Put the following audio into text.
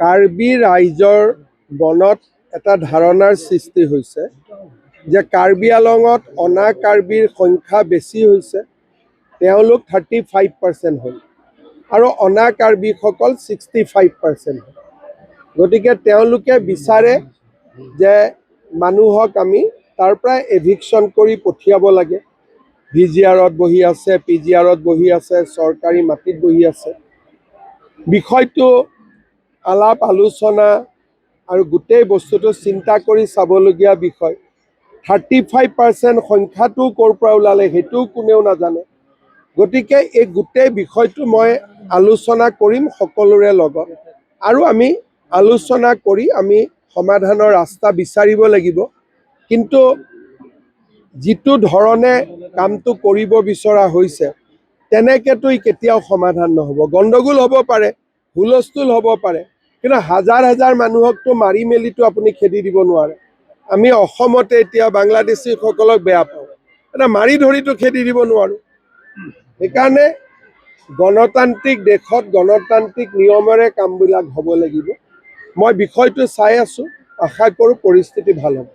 কাৰ্বি ৰাইজৰ মনত এটা ধাৰণাৰ সৃষ্টি হৈছে যে কাৰ্বি আলঙত অনা কাৰ্বিৰ সংখ্যা বেছি হৈছে, তেওঁলোক 35% হ'ল আৰু অনা কাৰ্বিসকল 65% হ'ল। গতিকে তেওঁলোকে বিচাৰে যে মানুহক আমি তাৰ পৰা এভিকশ্যন কৰি পঠিয়াব লাগে। VGRত বহি আছে, PGRত বহি আছে, চৰকাৰী মাটিত বহি আছে। বিষয়টো আলাপ আলোচনা আৰু গোটেই বস্তুটো চিন্তা কৰি চাবলগীয়া বিষয়। 35% সংখ্যাটো ক'ৰ পৰা ওলালে সেইটোও কোনেও নাজানে। গতিকে এই গোটেই বিষয়টো মই আলোচনা কৰিম সকলোৰে লগত, আৰু আমি আলোচনা কৰি আমি সমাধানৰ ৰাস্তা বিচাৰিব লাগিব। কিন্তু যিটো ধৰণে কামটো কৰিব বিচৰা হৈছে তেনেকেতো কেতিয়াও সমাধান নহ'ব। গণ্ডগোল হ'ব পাৰে, হুলস্থুল হ'ব পাৰে, কিন্তু হাজাৰ হাজাৰ মানুহকতো মাৰি মেলিতো আপুনি খেদি দিব নোৱাৰে। আমি অসমতে এতিয়া বাংলাদেশীসকলক বেয়া পাওঁ, এটা মাৰি ধৰিতো খেদি দিব নোৱাৰোঁ। সেইকাৰণে গণতান্ত্ৰিক দেশত গণতান্ত্ৰিক নিয়মেৰে কামবিলাক হ'ব লাগিব। মই বিষয়টো চাই আছোঁ, আশা কৰোঁ পৰিস্থিতি ভাল হ'ব।